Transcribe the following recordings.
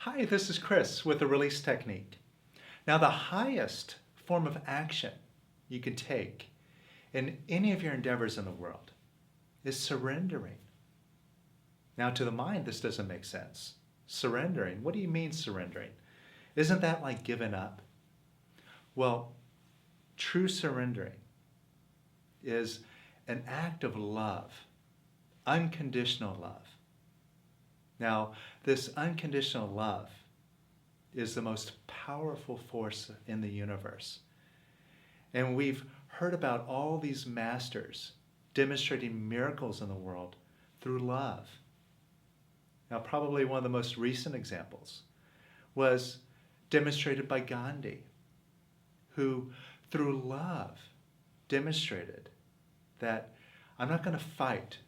Hi, this is Chris with the release technique. Now, the highest form of action you can take in any of your endeavors in the world is surrendering. Now, to the mind, this doesn't make sense. Surrendering? What do you mean surrendering? Isn't that like giving up? Well, true surrendering is an act of love, unconditional love. Now, this unconditional love is the most powerful force in the universe. And we've heard about all these masters demonstrating miracles in the world through love. Now, probably one of the most recent examples was demonstrated by Gandhi, who through love demonstrated that I'm not going to fight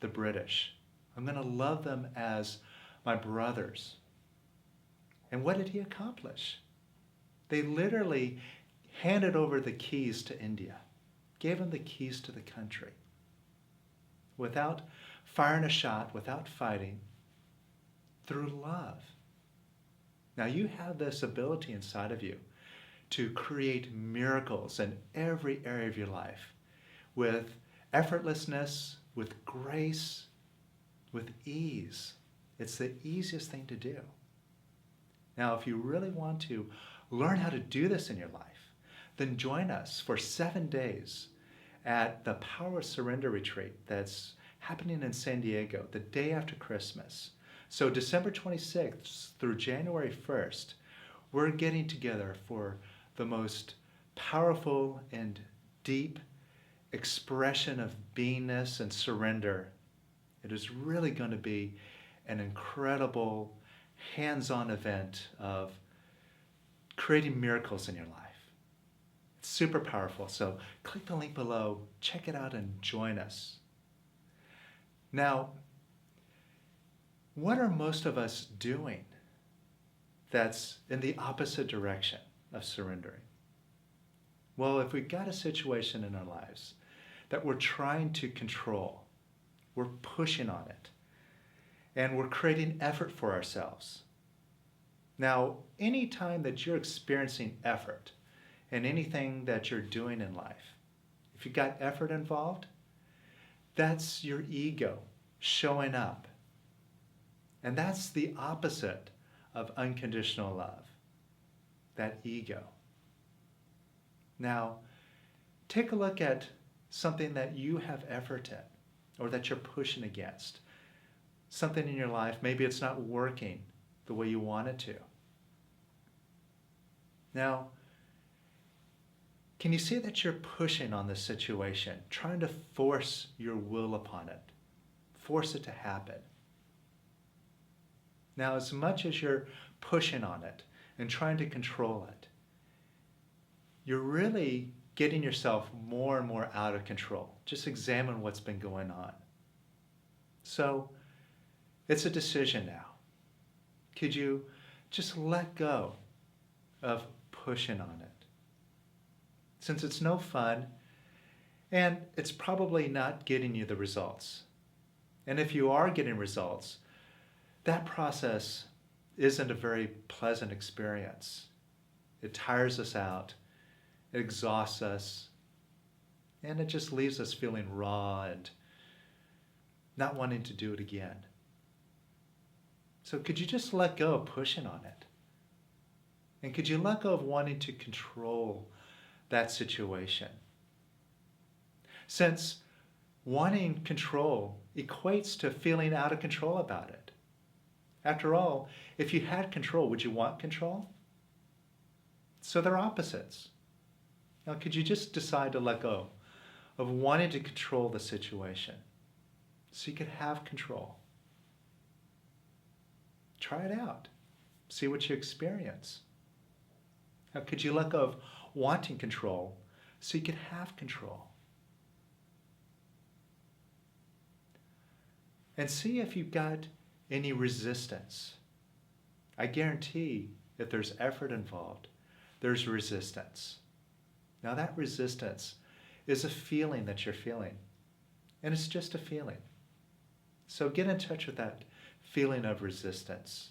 the British. I'm going to love them as my brothers. And what did he accomplish? They literally handed over the keys to India, gave him the keys to the country, without firing a shot, without fighting, through love. Now you have this ability inside of you to create miracles in every area of your life with effortlessness, with grace, with ease. It's the easiest thing to do. Now, if you really want to learn how to do this in your life, then join us for 7 days at the Power of Surrender Retreat that's happening in San Diego the day after Christmas. So December 26th through January 1st, we're getting together for the most powerful and deep expression of beingness and surrender. It is really going to be an incredible hands-on event of creating miracles in your life. It's super powerful. So click the link below, check it out, and join us. Now, what are most of us doing that's in the opposite direction of surrendering? Well, if we've got a situation in our lives that we're trying to control, we're pushing on it, and we're creating effort for ourselves. Now, any time that you're experiencing effort in anything that you're doing in life, if you've got effort involved, that's your ego showing up. And that's the opposite of unconditional love, that ego. Now, take a look at something that you have effort in or that you're pushing against. Something in your life, maybe it's not working the way you want it to. Now, can you see that you're pushing on this situation, trying to force your will upon it, force it to happen? Now, as much as you're pushing on it and trying to control it, you're really getting yourself more and more out of control. Just examine what's been going on. So, it's a decision now. Could you just let go of pushing on it? Since it's no fun, and it's probably not getting you the results. And if you are getting results, that process isn't a very pleasant experience. It tires us out, it exhausts us, and it just leaves us feeling raw and not wanting to do it again. So could you just let go of pushing on it? And could you let go of wanting to control that situation? Since wanting control equates to feeling out of control about it. After all, if you had control, would you want control? So they're opposites. Now, could you just decide to let go of wanting to control the situation so you could have control? Try it out. See what you experience. Now, could you let go of wanting control so you could have control? And see if you've got any resistance. I guarantee if there's effort involved, there's resistance. Now that resistance is a feeling that you're feeling, and it's just a feeling. So get in touch with that feeling of resistance.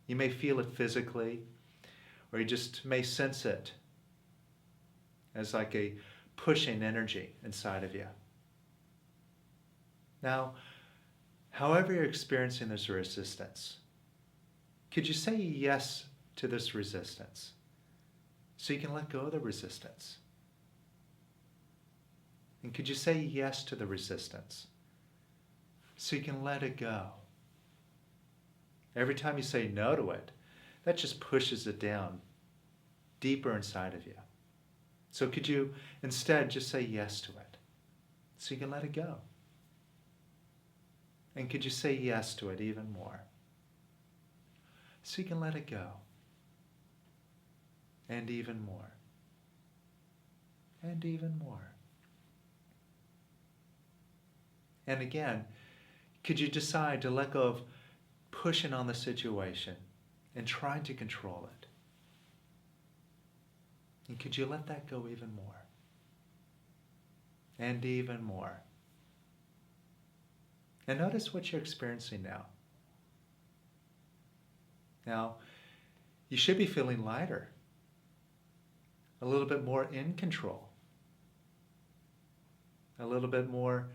You may feel it physically, or you just may sense it as like a pushing energy inside of you. Now, however you're experiencing this resistance, could you say yes to this resistance so you can let go of the resistance? And could you say yes to the resistance so you can let it go? Every time you say no to it, that just pushes it down deeper inside of you. So could you instead just say yes to it so you can let it go? And could you say yes to it even more so you can let it go? And even more. And even more. And again, could you decide to let go of pushing on the situation and trying to control it? And could you let that go even more? And even more. And notice what you're experiencing now. Now, you should be feeling lighter, a little bit more in control, a little bit more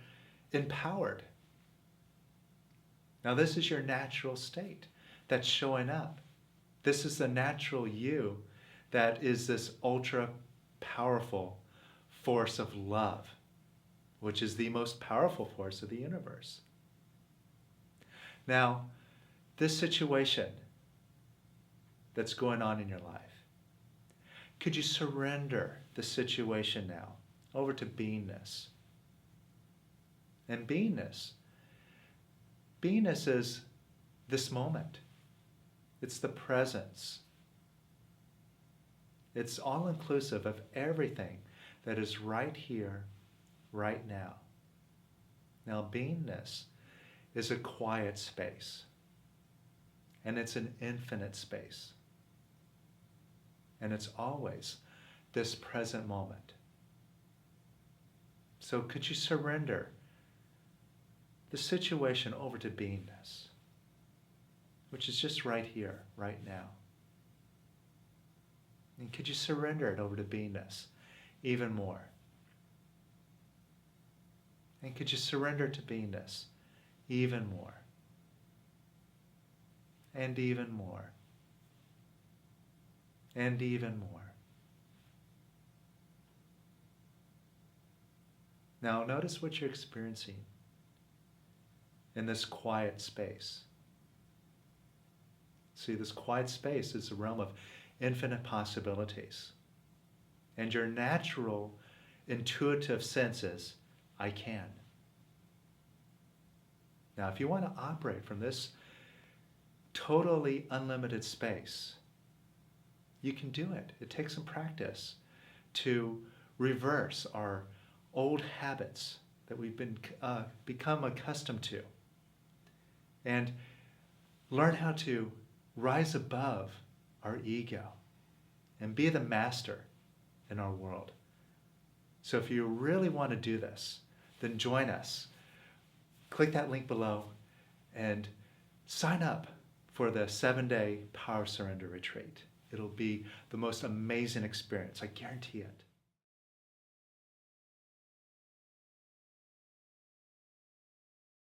empowered. Now, this is your natural state that's showing up. This is the natural you that is this ultra powerful force of love, which is the most powerful force of the universe. Now, this situation that's going on in your life, could you surrender the situation now over to beingness? And beingness is this moment. It's the presence. It's all inclusive of everything that is right here, right now. Now, beingness is a quiet space, and it's an infinite space. And it's always this present moment. So could you surrender the situation over to beingness, which is just right here, right now? And could you surrender it over to beingness even more? And could you surrender to beingness even more? And even more. And even more. Now notice what you're experiencing in this quiet space. See, this quiet space is a realm of infinite possibilities. And your natural, intuitive sense is, I can. Now, if you want to operate from this totally unlimited space, you can do it. It takes some practice to reverse our old habits that we've become accustomed to, and learn how to rise above our ego and be the master in our world. So if you really want to do this, then join us. Click that link below and sign up for the 7-day Power Surrender Retreat. It'll be the most amazing experience. I guarantee it.